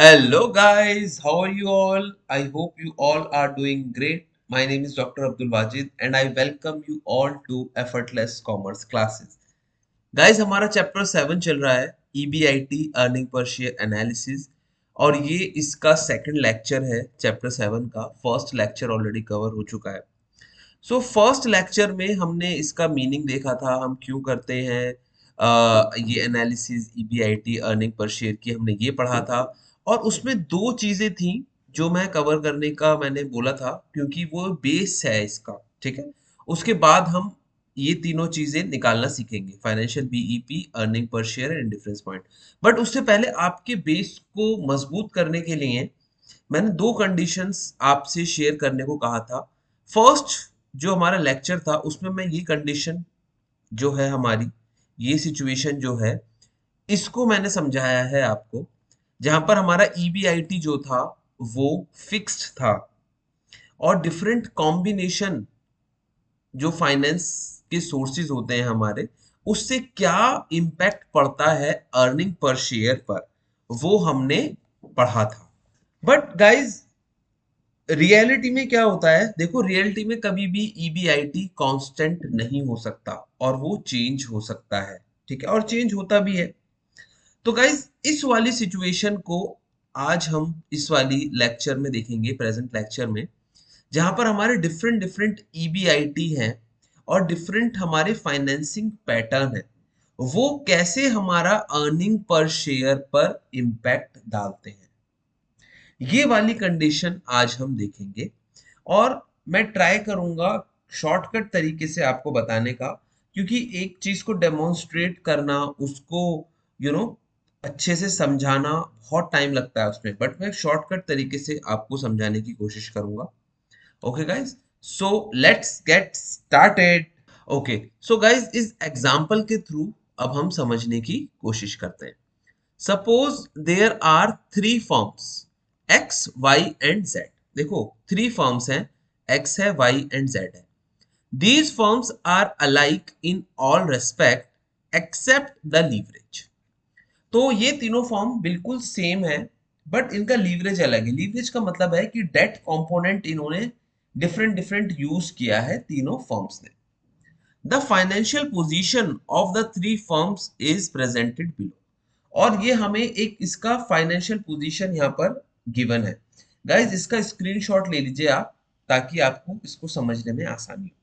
Hello, guys. How are you all? I hope you all are doing great. My name is Dr. Abdul Wajid and I welcome you all to Effortless Commerce Classes. Guys, हमारा chapter 7 चल रहा है EBIT earning per share analysis और ये इसका second lecture है chapter 7 का। First lecture already cover हो चुका है। सो फर्स्ट लेक्चर में हमने इसका मीनिंग देखा था, हम क्यों करते हैं ये analysis EBIT earning per share की, हमने ये पढ़ा था। और उसमें दो चीजें थी जो मैं कवर करने का मैंने बोला था क्योंकि वो बेस है इसका, ठीक है। उसके बाद हम ये तीनों चीजें निकालना सीखेंगे, financial BEP, earning per share and difference point. But उससे पहले आपके बेस को मजबूत करने के लिए मैंने दो कंडीशंस आपसे शेयर करने को कहा था। फर्स्ट जो हमारा लेक्चर था उसमें मैं ये कंडीशन जो है हमारी, ये सिचुएशन जो है, इसको मैंने समझाया है आपको, जहां पर हमारा ईबीआईटी जो था वो फिक्स्ड था और डिफरेंट कॉम्बिनेशन जो फाइनेंस के सोर्सेज होते हैं हमारे, उससे क्या इम्पैक्ट पड़ता है अर्निंग पर शेयर पर, वो हमने पढ़ा था। बट गाइज रियलिटी में क्या होता है, देखो रियलिटी में कभी भी ईबीआईटी कांस्टेंट नहीं हो सकता और वो चेंज हो सकता है, ठीक है, और चेंज होता भी है। तो गाइज इस वाली सिचुएशन को आज हम इस वाली लेक्चर में देखेंगे, प्रेजेंट लेक्चर में, जहां पर हमारे डिफरेंट डिफरेंट ईबीआईटी हैं और डिफरेंट हमारे फाइनेंसिंग पैटर्न है, वो कैसे हमारा अर्निंग पर शेयर पर इम्पैक्ट डालते हैं, ये वाली कंडीशन आज हम देखेंगे। और मैं ट्राई करूंगा शॉर्टकट तरीके से आपको बताने का, क्योंकि एक चीज को डेमोन्स्ट्रेट करना, उसको यू you नो know, अच्छे से समझाना बहुत टाइम लगता है उसमें, बट मैं शॉर्टकट तरीके से आपको समझाने की कोशिश करूंगा। Okay guys, so let's get started. Okay, so guys इस एग्जांपल के थ्रू अब हम समझने की कोशिश करते हैं। Suppose there are three firms X Y and Z. देखो थ्री फर्म्स हैं, एक्स है, वाई एंड जेड है। These firms are alike in all respect except the leverage. तो ये तीनों फर्म बिल्कुल सेम है, बट इनका लीवरेज अलग है। लीवरेज का मतलब है कि डेट कंपोनेंट इन्होंने डिफरेंट डिफरेंट यूज किया है तीनों फर्म्स ने। The financial position of the three firms is presented below. और ये हमें एक इसका फाइनेंशियल पोजीशन यहाँ पर गिवन है। गाइज इसका स्क्रीनशॉट ले लीजिए आप, ताकि आपको इसको समझने में आसानी हो।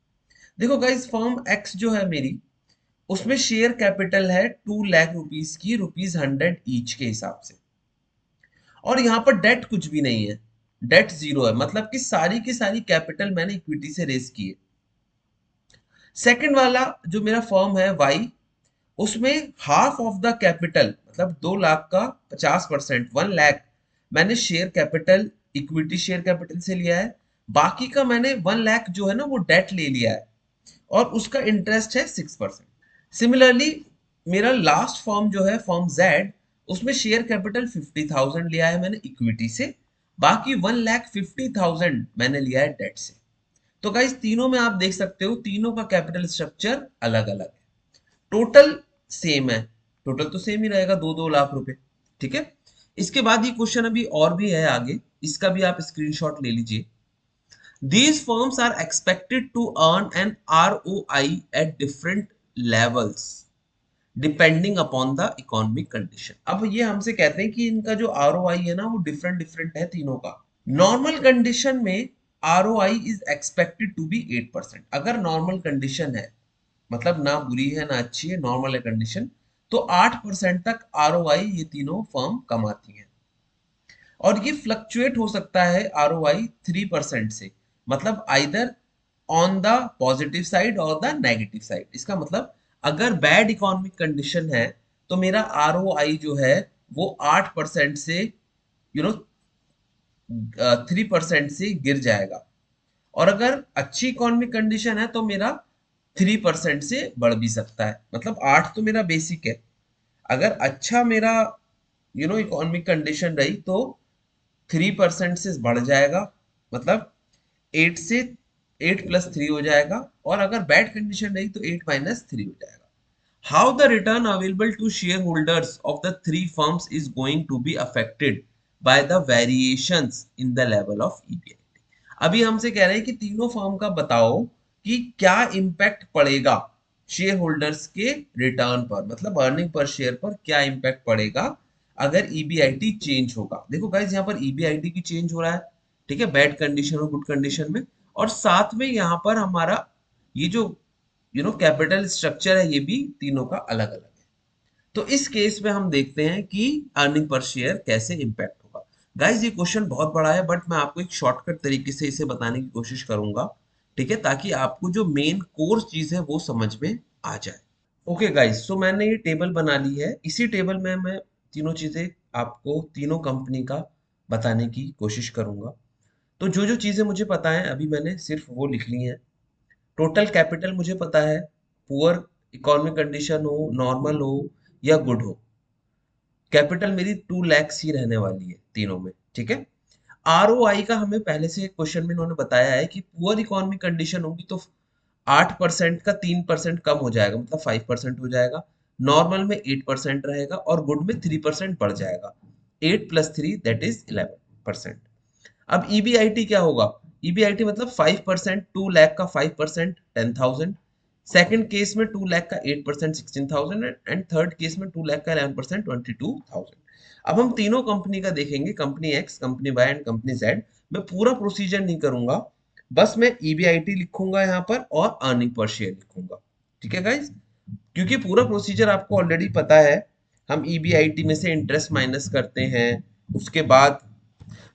देखो गाइज फर्म एक्स जो है मेरी, उसमें शेयर कैपिटल है 2 लाख रुपीज की, ₹100 ईच के हिसाब से। और यहाँ पर डेट कुछ भी नहीं है, डेट जीरो है, मतलब कि सारी की सारी कैपिटल मैंने इक्विटी से रेज की है। सेकंड वाला जो मेरा फर्म है वाई, उसमें हाफ ऑफ द कैपिटल, मतलब 2 लाख का 50%, 1 लाख मैंने share capital, equity share capital से लिया है। बाकी का मैंने 1 लाख जो है ना वो डेट ले लिया है और उसका इंटरेस्ट है 6%। सिमिलरली मेरा लास्ट फॉर्म जो है फॉर्म जेड, उसमें शेयर कैपिटल 50,000 लिया है मैंने इक्विटी से, बाकी 1,50,000 मैंने लिया है डेट से। तो गाइस तीनों में आप देख सकते हो तीनों का कैपिटल स्ट्रक्चर अलग अलग है, टोटल सेम है, टोटल तो सेम ही रहेगा, 2-2 लाख रुपए, ठीक है। इसके बाद ये क्वेश्चन अभी और भी है आगे, इसका भी आप स्क्रीनशॉट ले लीजिए। These firms are expected to earn an ROI at different levels depending upon the economic condition। अब ये हमसे कहते हैं कि इनका जो ROI है ना वो डिफरेंट डिफरेंट है तीनों का। नॉर्मल कंडीशन में ROI is expected to be 8%। अगर नॉर्मल कंडीशन है, मतलब ना बुरी है ना अच्छी है, नॉर्मल है कंडीशन, तो 8% तक ROI ये तीनों फर्म कमाती हैं। और ये फ्लक्चुएट हो सकता है ROI 3% से, मतलब either on the positive side और द नेगेटिव साइड। इसका मतलब अगर बैड इकोनॉमिक कंडीशन है तो मेरा ROI जो है वो 8% से यू नो 3% से गिर जाएगा। और अगर अच्छी इकोनॉमिक कंडीशन है तो मेरा 3% से बढ़ भी सकता है, मतलब 8 तो मेरा बेसिक है। अगर अच्छा मेरा इकोनॉमिक कंडीशन रही तो 3% से बढ़ जाएगा, मतलब 8 से 8+3 हो जाएगा। और अगर बैड कंडीशन रही तो 8-3 हो जाएगा। How the return available to share holders of the three firms is going to be affected by the variations in the level of EBIT. अभी हमसे कह रहे हैं कि तीनों फर्म का बताओ कि क्या इम्पैक्ट पड़ेगा शेयर होल्डर्स के रिटर्न पर, मतलब अर्निंग पर शेयर पर क्या इम्पैक्ट पड़ेगा अगर ईबीआईटी चेंज होगा। देखो गाइस यहाँ पर ईबीआईटी की चेंज हो रहा है, ठीक है, बैड कंडीशन और गुड कंडीशन में, और साथ में यहाँ पर हमारा ये जो कैपिटल स्ट्रक्चर है ये भी तीनों का अलग अलग है। तो इस केस में हम देखते हैं कि अर्निंग पर शेयर कैसे इंपैक्ट होगा। गाइस ये क्वेश्चन बहुत बड़ा है, बट मैं आपको एक शॉर्टकट तरीके से इसे बताने की कोशिश करूंगा, ठीक है, ताकि आपको जो मेन कोर चीज है वो समझ में आ जाए। ओके गाइस, सो मैंने ये टेबल बना ली है। इसी टेबल में मैं तीनों चीजें आपको तीनों कंपनी का बताने की कोशिश करूंगा। तो जो जो चीजें मुझे पता है अभी मैंने सिर्फ वो लिख ली हैं। टोटल कैपिटल मुझे पता है, पुअर इकोनॉमिक कंडीशन हो, नॉर्मल हो या गुड हो, कैपिटल मेरी 2 lakhs ही रहने वाली है तीनों में, ठीक है। आरओआई का हमें पहले से क्वेश्चन में इन्होंने बताया है कि पुअर इकोनॉमिक कंडीशन होगी तो 8% का 3% कम हो जाएगा, मतलब 5% हो जाएगा। नॉर्मल में 8% रहेगा और गुड में 3% बढ़ जाएगा। 8 + 3 दैट इज 11%। अब ईबीआईटी क्या होगा? ईबीआईटी मतलब 5%, 2 लाख का 5% 10,000, सेकंड केस में 2 लाख का 8% 16,000, एंड थर्ड केस में 2 लाख का 11% 22,000। अब हम तीनों कंपनी का देखेंगे, company X, company Y and company Z. मैं पूरा प्रोसीजर नहीं करूंगा, बस मैं ईबीआईटी लिखूंगा यहाँ पर और अर्निंग पर शेयर लिखूंगा, ठीक है गाइज। क्योंकि पूरा प्रोसीजर आपको ऑलरेडी पता है, हम ईबीआईटी में से इंटरेस्ट माइनस करते हैं, उसके बाद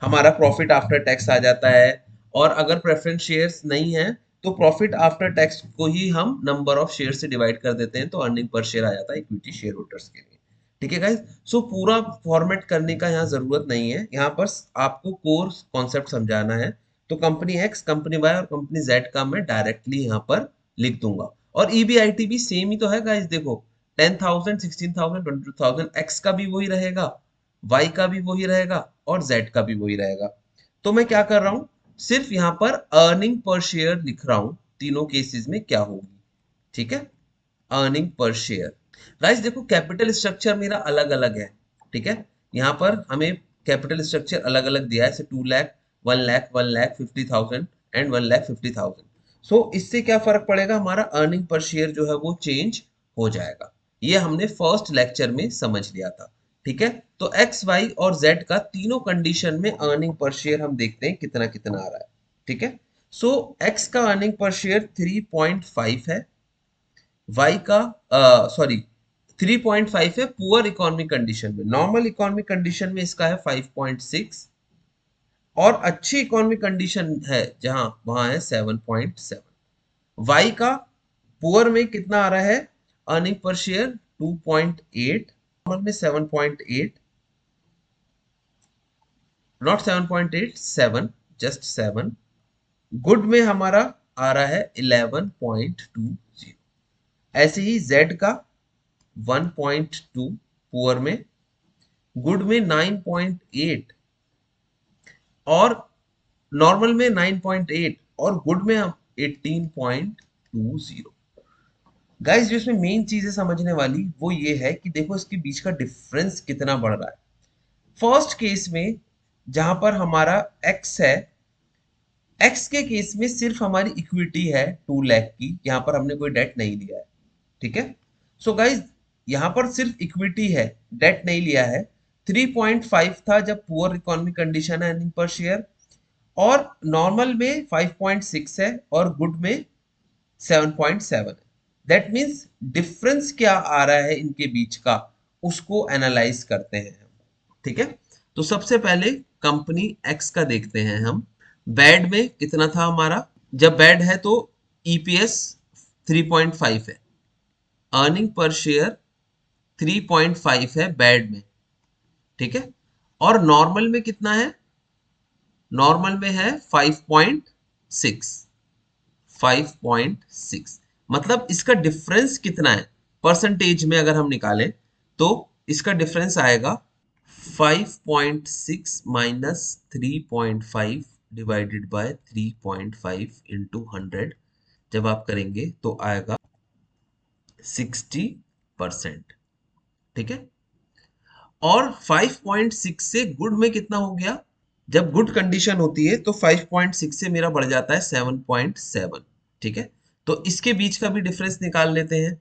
हमारा प्रॉफिट आफ्टर टैक्स आ जाता है, और अगर प्रेफरेंस शेयर्स नहीं है तो प्रॉफिट आफ्टर टैक्स को ही हम नंबर ऑफ शेयर से डिवाइड कर देते हैं, तो अर्निंग पर शेयर आ जाता है इक्विटी शेयर होल्डर्स के लिए, ठीक है गाइस। सो पूरा फॉर्मेट करने का यहाँ जरूरत नहीं है, यहाँ पर आपको कोर कॉन्सेप्ट समझाना है। तो कंपनी एक्स, कंपनी वाई और कंपनी जेड का मैं डायरेक्टली यहाँ पर लिख दूंगा। और ईबीआईटी भी सेम ही तो है गाइस, देखो 10,000 16,000 22,000, एक्स का भी वही रहेगा, वाई का भी वही रहेगा और जेड का भी वही रहेगा। तो मैं क्या कर रहा हूं, सिर्फ यहां पर अर्निंग पर शेयर लिख रहा हूं, तीनों केसेस में क्या होगी, ठीक है। अर्निंग पर शेयर, गाइस देखो कैपिटल स्ट्रक्चर मेरा अलग अलग है, ठीक है। यहाँ पर हमें कैपिटल स्ट्रक्चर अलग अलग दिया है, जैसे 2 लाख, 1 लाख, 1,50,000 एंड 1,50,000। सो इससे क्या फर्क पड़ेगा, हमारा अर्निंग पर शेयर जो है वो चेंज हो जाएगा। ये हमने फर्स्ट लेक्चर में समझ लिया था, ठीक है। तो एक्स, वाई और जेड का तीनों कंडीशन में अर्निंग पर शेयर हम देखते हैं कितना कितना आ रहा है, ठीक है। सो एक्स का अर्निंग पर शेयर 3.5 है, वाई का सॉरी 3.5 है पुअर इकोनॉमिक कंडीशन में, नॉर्मल इकोनॉमिक कंडीशन में इसका है 5.6, और अच्छी इकोनॉमिक कंडीशन है जहां वहां है 7.7। वाई का पुअर में कितना आ रहा है अर्निंग पर शेयर 2.8, नॉर्मल में 7.8, नॉट 7.8, 7, जस्ट 7। गुड में हमारा आ रहा है 11.20। ऐसे ही जेड का 1.2 पुअर में, गुड में 9.8 और नॉर्मल में 9.8 और गुड में हम 18.20। गाइस जो इसमें मेन चीज है समझने वाली वो ये है कि देखो इसके बीच का डिफरेंस कितना बढ़ रहा है। फर्स्ट केस में जहां पर हमारा एक्स है, एक्स के केस में सिर्फ हमारी इक्विटी है 2 लाख की, यहां पर हमने कोई डेट नहीं लिया है, ठीक है। सो गाइज यहां पर सिर्फ इक्विटी है, डेट नहीं लिया है। 3.5 था जब पुअर इकोनॉमिक कंडीशन है अर्निंग पर शेयर, और नॉर्मल में 5.6 है और गुड में 7.7 है। दैट मीन्स डिफरेंस क्या आ रहा है इनके बीच का, उसको एनालाइज करते हैं हम, ठीक है। तो सबसे पहले कंपनी एक्स का देखते हैं हम। बैड में कितना था हमारा, जब बैड है तो ईपीएस 3.5 है, अर्निंग पर शेयर 3.5 है बैड में, ठीक है। और नॉर्मल में कितना है, नॉर्मल में है 5.6, 5.6। मतलब इसका डिफरेंस कितना है परसेंटेज में अगर हम निकालें तो इसका डिफरेंस आएगा 5.6 माइनस 3.5 डिवाइडेड बाय 3.5 इंटू 100, जब आप करेंगे तो आएगा 60%, ठीक है। और 5.6 से गुड में कितना हो गया, जब गुड कंडीशन होती है तो 5.6 से मेरा बढ़ जाता है 7.7। ठीक है, तो इसके बीच का भी डिफरेंस निकाल लेते हैं।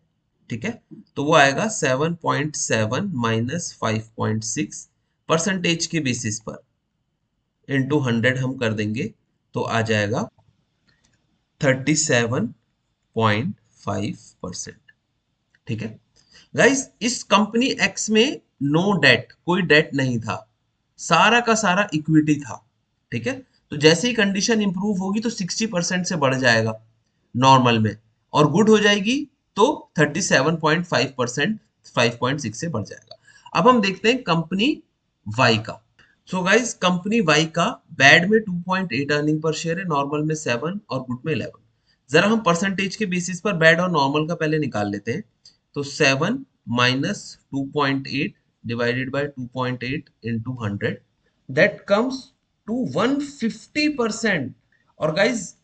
ठीक है, तो वो आएगा 7.7 माइनस 5.6 परसेंटेज के बेसिस पर इंटू 100 हम कर देंगे तो आ जाएगा 37.5%। ठीक है गाइस, इस कंपनी एक्स में नो डेट, कोई डेट नहीं था, सारा का सारा इक्विटी था। ठीक है, तो जैसे ही कंडीशन इंप्रूव होगी तो 60% से बढ़ जाएगा नॉर्मल में, और गुड हो जाएगी तो 37.5%, 5.6 से बढ़ जाएगा। अब हम देखते हैं कंपनी वाई का। सो गाइस, कंपनी वाई का बैड में 2.8 अर्निंग पर शेयर है, नॉर्मल में 7 और गुड में 11। जरा हम परसेंटेज के बेसिस पर बैड और नॉर्मल का पहले निकाल लेते हैं। तो 7 minus 2.8 divided by 2.8 into 100, that comes to 150%। और गाइज,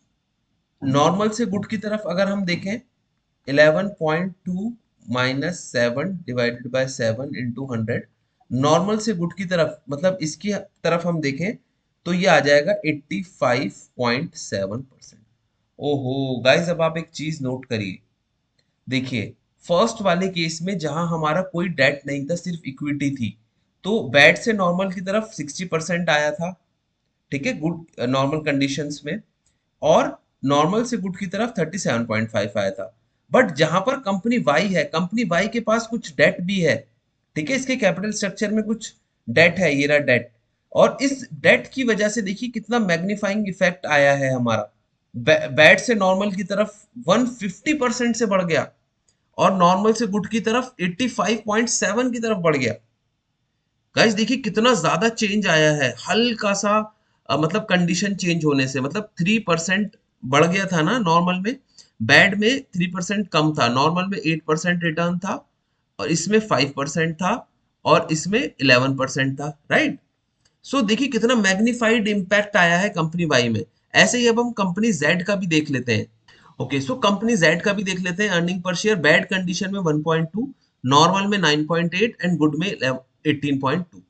नॉर्मल से गुड की तरफ अगर हम देखें, 11.2 minus 7 divided by 7 into 100, normal से गुड की तरफ मतलब इसकी तरफ हम देखें तो ये आ जाएगा 85.7%। ओहो गाइस, अब आप एक चीज नोट करिए। देखिए, फर्स्ट वाले केस में जहां हमारा कोई डेट नहीं था, सिर्फ इक्विटी थी, तो बैड से नॉर्मल की तरफ 60% आया था। ठीक है, गुड नॉर्मल कंडीशंस में, और नॉर्मल से गुड की तरफ 37.5 आया था। बट जहां पर कंपनी वाई है, कंपनी वाई के पास कुछ डेट भी है। ठीक है, इसके कैपिटल स्ट्रक्चर में कुछ डेट है, ये रहा डेट। और इस डेट की वजह से देखिए कितना मैग्नीफाइंग इफेक्ट आया है हमारा। बैड से नॉर्मल की तरफ 150% से बढ़ गया, और नॉर्मल से गुड की तरफ 85.7 की तरफ बढ़ गया। गाइस देखिए कितना ज्यादा चेंज आया है, हल्का सा मतलब कंडीशन चेंज होने से, मतलब 3% बढ़ गया था ना नॉर्मल में, बैड में 3% कम था, नॉर्मल में 8% रिटर्न था, और इसमें 5% था, और इसमें 11% था, राइट। सो देखिए कितना मैग्नीफाइड इम्पैक्ट आया है कंपनी वाई में। ऐसे ही अब हम कंपनी जेड का भी देख लेते हैं। ओके, सो कंपनी जेड का भी देख लेते हैं। Earning per share bad condition में 1.2, नॉर्मल में 9.8 एंड गुड में 18.2।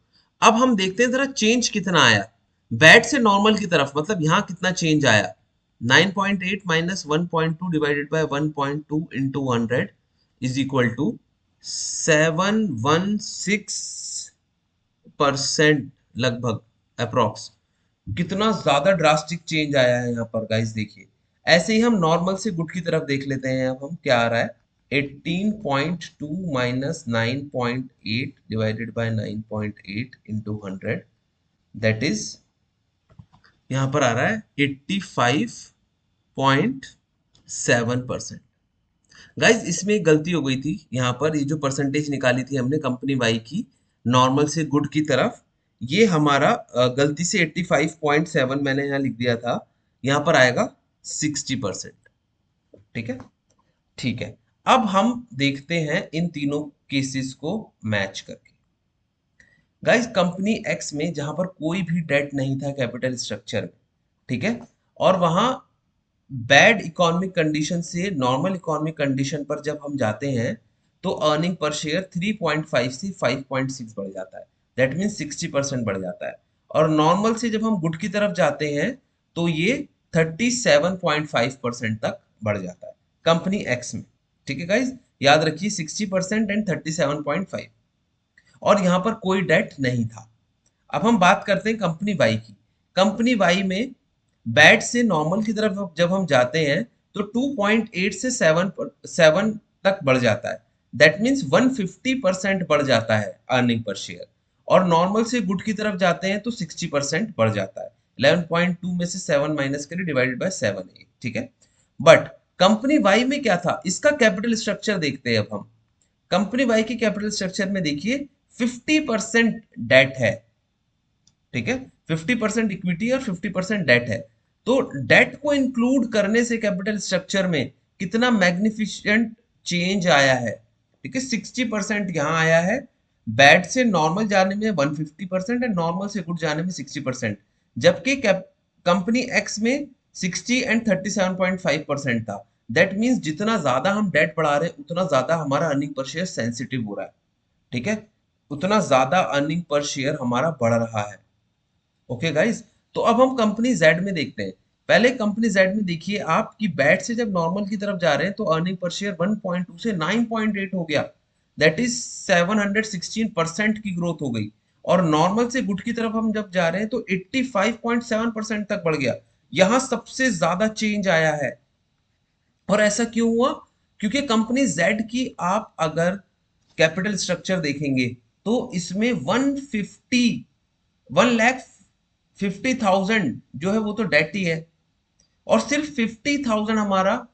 अब हम देखते हैं जरा चेंज कितना आया बैड से नॉर्मल की तरफ, मतलब यहाँ कितना चेंज आया। 9.8 minus 1.2 divided by 1.2 into 100 is equal to 716% लगभग, अप्रोक्स। कितना ज्यादा ड्रास्टिक चेंज आया है यहाँ पर गाइस, देखिए। ऐसे ही हम नॉर्मल से गुड की तरफ देख लेते हैं, अब हम क्या आ रहा है। 18.2 minus 9.8 divided by 9.8 into 100, that is यहाँ पर आ रहा है 85.7%। गाइज इसमें एक गलती हो गई थी, यहाँ पर ये जो परसेंटेज निकाली थी हमने कंपनी वाई की नॉर्मल से गुड की तरफ, ये हमारा गलती से 85.7 मैंने यहाँ लिख दिया था, यहाँ पर आएगा 60%। ठीक है, ठीक है। अब हम देखते हैं इन तीनों केसेस को मैच करके। गाइस कंपनी एक्स में जहां पर कोई भी डेट नहीं था कैपिटल स्ट्रक्चर में, ठीक है, और वहां बैड इकोनॉमिक कंडीशन से नॉर्मल इकोनॉमिक कंडीशन पर जब हम जाते हैं तो अर्निंग पर शेयर 3.5 से 5.6 बढ़ जाता है, दैट मीन 60% बढ़ जाता है। और नॉर्मल से जब हम गुड की तरफ जाते हैं तो ये 37.5% तक बढ़ जाता है कंपनी एक्स में। ठीक है गाइज, याद रखिए 60% एंड 37.5, और यहाँ पर कोई डेट नहीं था। अब हम बात करते हैं कंपनी वाई की। कंपनी वाई में बैड से नॉर्मल की तरफ जब हम जाते हैं तो 2.8 से 7 तक बढ़ जाता है, दैट मीन्स 150% बढ़ जाता है अर्निंग पर शेयर। और नॉर्मल से गुड की तरफ जाते हैं तो 60% बढ़ जाता है, 11.2 में से 7 माइनस करें डिवाइडेड बाय 7 है, ठीक है। बट कंपनी वाई में क्या था, इसका कैपिटल स्ट्रक्चर देखते हैं अब हम। कंपनी वाई के कैपिटल स्ट्रक्चर में देखिए 50% डेट है, ठीक है, 50% इक्विटी और 50% डेट है। तो डेट को इंक्लूड करने से कैपिटल स्ट्रक्चर में कितना मैग्निफिसेंट चेंज आया है। ठीक है, 60% यहाँ आया है, बैड से नॉर्मल जाने में 150% एंड नॉर्मल से गुड जाने में 60%, जबकि कंपनी एक्स में 60 एंड 37.5% था। दैट मीन्स जितना ज्यादा हम डेट बढ़ा रहे हैं उतना ज्यादा हमारा अर्निंग पर शेयर सेंसिटिव हो रहा है। ठीक है, उतना ज्यादा अर्निंग पर शेयर हमारा बढ़ रहा है। ओके गाइस, तो अब हम कंपनी जेड में देखते हैं। पहले कंपनी जेड में देखिए आप कि बैट से जब नॉर्मल की तरफ जा रहे हैं तो अर्निंग पर शेयर 1.2 से 9.8 हो गया, दैट इज 716% की ग्रोथ हो गई। और नॉर्मल से गुड की तरफ हम जब जा रहे हैं तो 85.7% तक बढ़ गया। यहां सबसे ज्यादा चेंज आया है। और ऐसा क्यों हुआ? क्योंकि कंपनी जेड की आप अगर कैपिटल स्ट्रक्चर देखेंगे तो इसमें 1,50,000 जो है वो तो डेट ही है, और सिर्फ 50,000 हमारा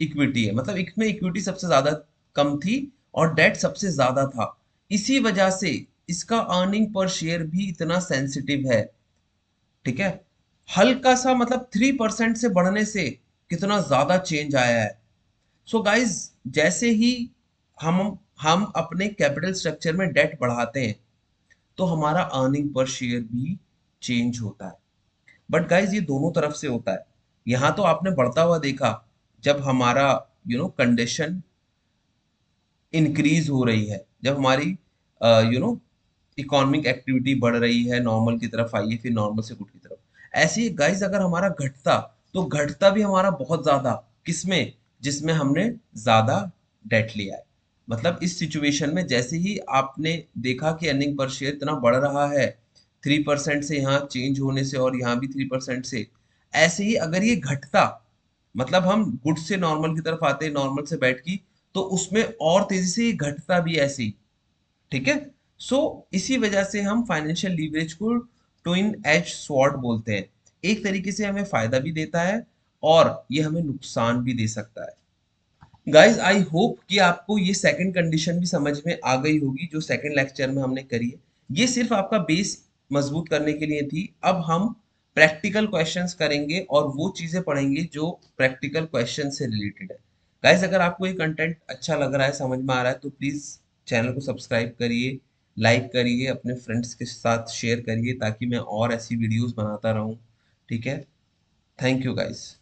इक्विटी है। मतलब इसमें इक्विटी सबसे ज्यादा कम थी और डेट सबसे ज्यादा था। इसी वजह से इसका अर्निंग पर शेयर भी इतना सेंसिटिव है। ठीक है, हल्का सा मतलब 3% से बढ़ने से कितना ज्यादा चेंज आया है। सो गाइज, जैसे ही हम अपने कैपिटल स्ट्रक्चर में डेट बढ़ाते हैं तो हमारा अर्निंग पर शेयर भी चेंज होता है। बट गाइज ये दोनों तरफ से होता है। यहाँ तो आपने बढ़ता हुआ देखा जब हमारा कंडीशन इंक्रीज हो रही है, जब हमारी इकोनॉमिक एक्टिविटी बढ़ रही है, नॉर्मल की तरफ आई है, फिर नॉर्मल से गुड की तरफ। ऐसे ही गाइस अगर हमारा घटता तो घटता भी हमारा बहुत ज्यादा, किसमें? जिसमें हमने ज्यादा डेट लिया है। मतलब इस सिचुएशन में जैसे ही आपने देखा कि अर्निंग पर शेयर इतना बढ़ रहा है 3% से यहाँ चेंज होने से और यहाँ भी 3% से, ऐसे ही अगर ये घटता, मतलब हम गुड से नॉर्मल की तरफ आते, नॉर्मल से बैड की, तो उसमें और तेजी से ये घटता भी ऐसे ही। ठीक है, सो इसी वजह से हम फाइनेंशियल लीवरेज को ट्विन एज स्वॉर्ड बोलते हैं। एक तरीके से हमें फायदा भी देता है और ये हमें नुकसान भी दे सकता है। गाइज आई होप कि आपको ये सेकंड कंडीशन भी समझ में आ गई होगी जो सेकंड लेक्चर में हमने करी है। ये सिर्फ आपका बेस मजबूत करने के लिए थी। अब हम प्रैक्टिकल क्वेश्चंस करेंगे और वो चीजें पढ़ेंगे जो प्रैक्टिकल क्वेश्चन से रिलेटेड है। गाइज अगर आपको ये कंटेंट अच्छा लग रहा है, समझ में आ रहा है, तो प्लीज चैनल को सब्सक्राइब करिए, लाइक करिए, अपने फ्रेंड्स के साथ शेयर करिए ताकि मैं और ऐसी वीडियोस बनाता रहूं। ठीक है, थैंक यू गाइज।